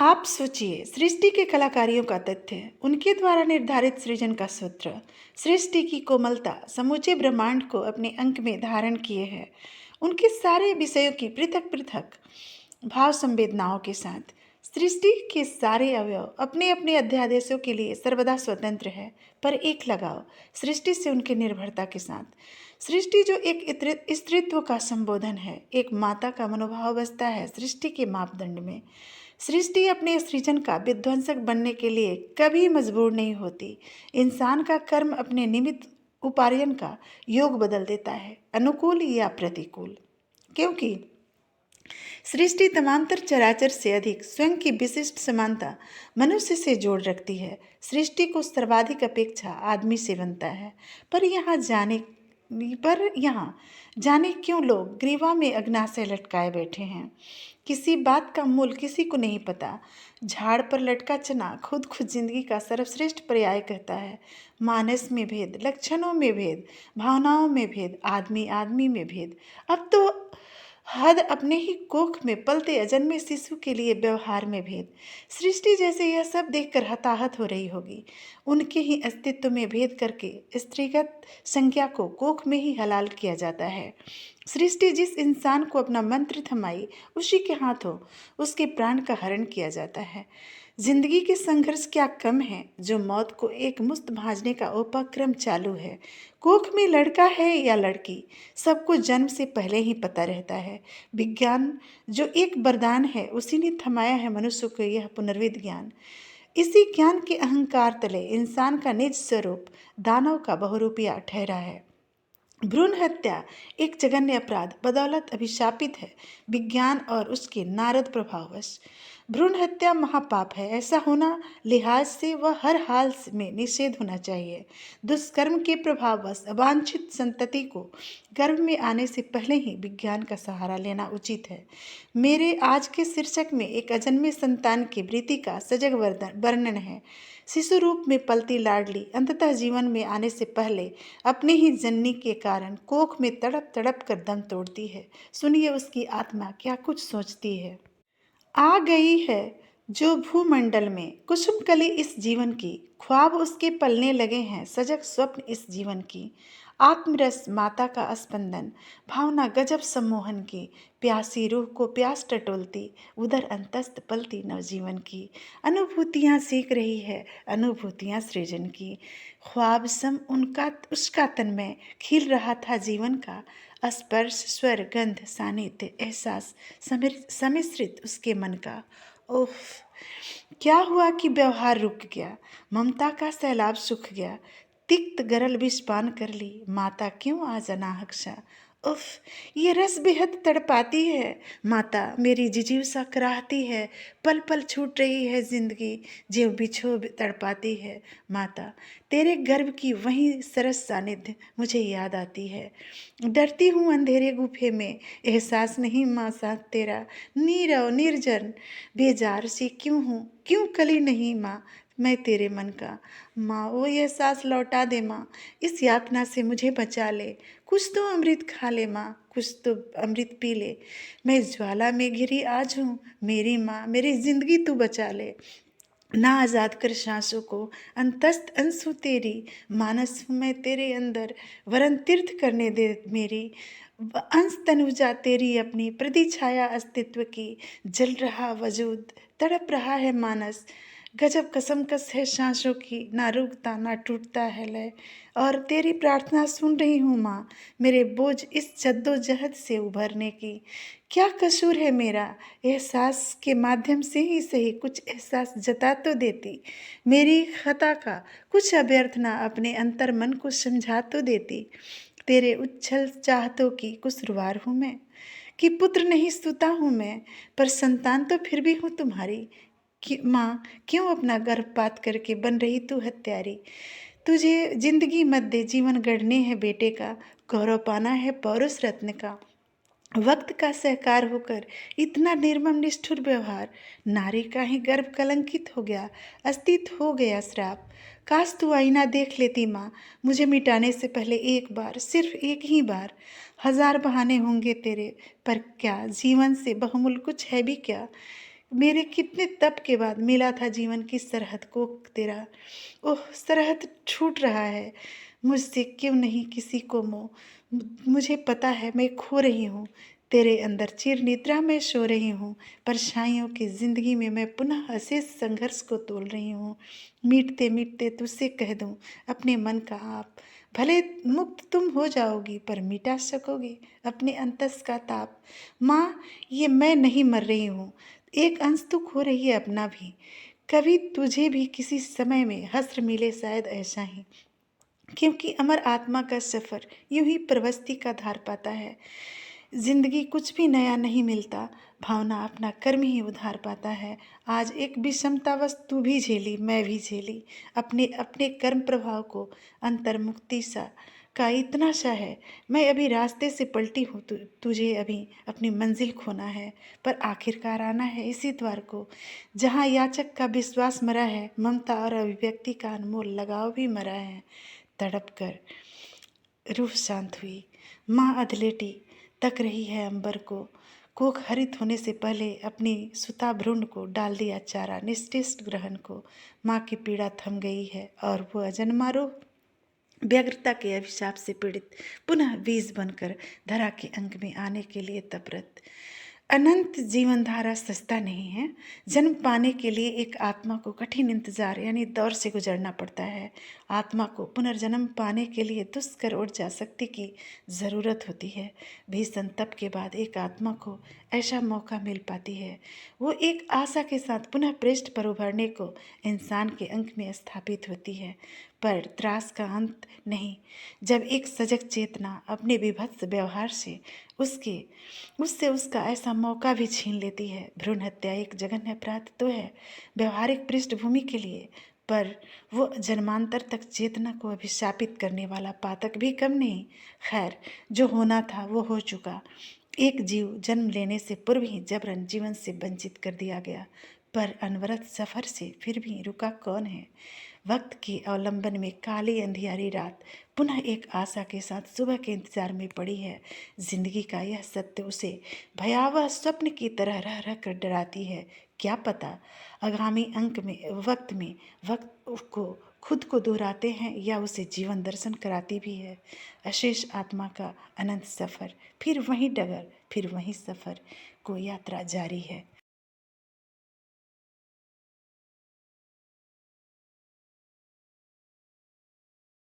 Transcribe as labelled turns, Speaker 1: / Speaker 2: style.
Speaker 1: आप सोचिए, सृष्टि के कलाकारियों का तथ्य, उनके द्वारा निर्धारित सृजन का सूत्र, सृष्टि की कोमलता समूचे ब्रह्मांड को अपने अंक में धारण किए है। उनके सारे विषयों की पृथक पृथक भाव संवेदनाओं के साथ सृष्टि के सारे अवयव अपने अपने अध्यादेशों के लिए सर्वदा स्वतंत्र है, पर एक लगाव सृष्टि से उनके निर्भरता के साथ। सृष्टि जो एक स्त्रीत्व का संबोधन है, एक माता का मनोभाव बसता है सृष्टि के मापदंड में। सृष्टि अपने सृजन का विध्वंसक बनने के लिए कभी मजबूर नहीं होती। इंसान का कर्म अपने निमित्त उपार्जन का योग बदल देता है, अनुकूल या प्रतिकूल, क्योंकि सृष्टि तमांतर चराचर से अधिक स्वयं की विशिष्ट समानता मनुष्य से जोड़ रखती है। सृष्टि को सर्वाधिक अपेक्षा आदमी से बनता है। पर यहाँ जाने क्यों लोग ग्रीवा में अग्नाशय लटकाए बैठे हैं। किसी बात का मूल किसी को नहीं पता। झाड़ पर लटका चना खुद खुद जिंदगी का सर्वश्रेष्ठ पर्याय कहता है। मानस में भेद, लक्षणों में भेद, भावनाओं में भेद, आदमी आदमी में भेद। अब तो हद अपने ही कोख में पलते अजन्मे शिशु के लिए व्यवहार में भेद। सृष्टि जैसे यह सब देखकर हताहत हो रही होगी। उनके ही अस्तित्व में भेद करके स्त्रीगत संज्ञा को कोख में ही हलाल किया जाता है। सृष्टि जिस इंसान को अपना मंत्र थमाई, उसी के हाथों उसके प्राण का हरण किया जाता है। जिंदगी के संघर्ष क्या कम है जो मौत को एक मुश्त भांजने का उपक्रम चालू है। कोख में लड़का है या लड़की, सबको जन्म से पहले ही पता रहता है। विज्ञान जो एक वरदान है, उसी ने थमाया है मनुष्य को यह पुनर्विद ज्ञान। इसी ज्ञान के अहंकार तले इंसान का निज स्वरूप दानव का बहुरूपिया ठहरा है। भ्रूण हत्या एक जघन्य अपराध बदौलत अभिशापित है विज्ञान और उसके नारद प्रभाववश। भ्रूण हत्या महापाप है। ऐसा होना लिहाज से वह हर हाल में निषेध होना चाहिए। दुष्कर्म के प्रभाववश अवांछित संतति को गर्भ में आने से पहले ही विज्ञान का सहारा लेना उचित है। मेरे आज के शीर्षक में एक अजन्मे संतान की वृत्ति का सजग वर्णन है। शिशु रूप में पलती लाडली अंततः जीवन में आने से पहले अपने ही जननी के कारण कोख में तड़प तड़प कर दम तोड़ती है। सुनिए उसकी आत्मा क्या कुछ सोचती है। आ गई है जो भूमंडल में कुसुम कली इस जीवन की, ख्वाब उसके पलने लगे हैं सजग स्वप्न इस जीवन की। आत्मरस माता का स्पंदन, भावना गजब सम्मोहन की, प्यासी रूह को प्यास टटोलती, उधर अंतस्त पलती नवजीवन की। अनुभूतियाँ सीख रही है, अनुभूतियाँ सृजन की। ख्वाब सम उनका उसका तन में खिल रहा था जीवन का। स्पर्श स्वर गंध सानिध्य एहसास सम्मिश्रित उसके मन का। ओफ, क्या हुआ कि व्यवहार रुक गया, ममता का सैलाब सूख गया। तिक्त गरल विष पान कर ली, माता क्यों आज अनाहक सा। उफ, ये रस बेहद तड़पाती है, माता मेरी जिजीवसा कराहती है। पल पल छूट रही है जिंदगी, जीव बिछो तड़पाती है। माता तेरे गर्भ की वही सरस सानिध्य मुझे याद आती है। डरती हूँ अंधेरे गुफे में, एहसास नहीं माँ साथ तेरा। नीरव निर्जन बेजार सी क्यों हूँ, क्यों कली नहीं माँ मैं तेरे मन का। माँ वो एहसास लौटा दे माँ, इस यातना से मुझे बचा ले। कुछ तो अमृत खा ले माँ, कुछ तो अमृत पी ले। मैं ज्वाला में घिरी आज हूँ, मेरी माँ मेरी जिंदगी तू बचा ले। ना आज़ाद कर सांसों को, अंतस्त अंशु तेरी। मानस हूँ मैं तेरे अंदर, वरन तीर्थ करने दे मेरी। अंश तनुजा तेरी अपनी प्रति छाया अस्तित्व की। जल रहा वजूद तड़प रहा है मानस। गजब कसमकस है सांसों की, ना रुकता ना टूटता है लय। और तेरी प्रार्थना सुन रही हूँ माँ, मेरे बोझ इस जद्दोजहद से उभरने की। क्या कसूर है मेरा, एहसास के माध्यम से ही सही कुछ एहसास जता तो देती। मेरी खता का कुछ अभ्यर्थ ना अपने अंतर मन को समझा तो देती। तेरे उच्छल चाहतों की कुसुरवार हूँ मैं, कि पुत्र नहीं सुता हूँ मैं, पर संतान तो फिर भी हूँ तुम्हारी। कि माँ क्यों अपना गर्भपात करके बन रही तू हत्यारी। तुझे जिंदगी मत दे, जीवन गढ़ने है बेटे का, गौरव पाना है पौरुष रत्न का। वक्त का सहकार होकर इतना निर्मम निष्ठुर व्यवहार, नारी का ही गर्भ कलंकित हो गया, अस्तित्व हो गया श्राप। काश तू आईना देख लेती माँ, मुझे मिटाने से पहले एक बार, सिर्फ एक ही बार। हजार बहाने होंगे तेरे, पर क्या जीवन से बहुमूल्य कुछ है भी क्या। मेरे कितने तप के बाद मिला था जीवन की सरहद को तेरा। ओह सरहद छूट रहा है मुझसे, क्यों नहीं किसी को मोह। मुझे पता है मैं खो रही हूँ तेरे अंदर, चिर निद्रा में सो रही हूँ। परछाइयों की जिंदगी में मैं पुनः अशेष संघर्ष को तोल रही हूँ। मीटते मीटते तुझसे कह दूँ अपने मन का आप, भले मुक्त तुम हो जाओगी पर मिटा सकोगी अपने अंतस का ताप। माँ ये मैं नहीं मर रही हूँ, एक अंश तो खो रही है अपना भी। कभी तुझे भी किसी समय में हस्र मिले शायद ऐसा ही, क्योंकि अमर आत्मा का सफ़र यूं ही प्रवस्ती का धार पाता है। जिंदगी कुछ भी नया नहीं मिलता, भावना अपना कर्म ही उधार पाता है। आज एक विषमतावश तू भी झेली मैं भी झेली, अपने अपने कर्म प्रभाव को अंतर्मुक्ति सा का इतना सा है। मैं अभी रास्ते से पलटी हूँ, तुझे अभी अपनी मंजिल खोना है, पर आखिरकार आना है इसी द्वार को जहाँ याचक का विश्वास मरा है, ममता और अभिव्यक्ति का अनमोल लगाव भी मरा है। तड़प कर रूह शांत हुई, माँ अधलेटी तक रही है अंबर को। कोख हरित होने से पहले अपनी सुता भ्रूण को डाल दिया चारा निष्ठिष्ट ग्रहण को। माँ की पीड़ा थम गई है और वो अजन्मा रोग व्यग्रता के अभिशाप से पीड़ित पुनः बीज बनकर धरा के अंक में आने के लिए तपरत। अनंत जीवन धारा सस्ता नहीं है। जन्म पाने के लिए एक आत्मा को कठिन इंतजार यानी दौर से गुजरना पड़ता है। आत्मा को पुनर्जन्म पाने के लिए दुष्कर ऊर्जा शक्ति की ज़रूरत होती है। भीषण तप के बाद एक आत्मा को ऐसा मौका मिल पाती है। वो एक आशा के साथ पुनः पृष्ठ पर उभरने को इंसान के अंक में स्थापित होती है। पर त्रास का अंत नहीं जब एक सजग चेतना अपने विभत्स व्यवहार से उससे उसका ऐसा मौका भी छीन लेती है। भ्रूण हत्या एक जघन्य अपराध तो है व्यवहारिक पृष्ठभूमि के लिए, पर वो जन्मांतर तक चेतना को अभिशापित करने वाला पातक भी कम नहीं। खैर जो होना था वो हो चुका। एक जीव जन्म लेने से पूर्व ही जबरन जीवन से वंचित कर दिया गया, पर अनवरत सफ़र से फिर भी रुका कौन है। वक्त के अवलंबन में काली अंधियारी रात पुनः एक आशा के साथ सुबह के इंतजार में पड़ी है। जिंदगी का यह सत्य उसे भयावह स्वप्न की तरह रह रह कर डराती है। क्या पता आगामी अंक में वक्त को खुद को दोहराते हैं या उसे जीवन दर्शन कराती भी है। अशेष आत्मा का अनंत सफ़र, फिर वही डगर फिर वही सफ़र को यात्रा जारी है।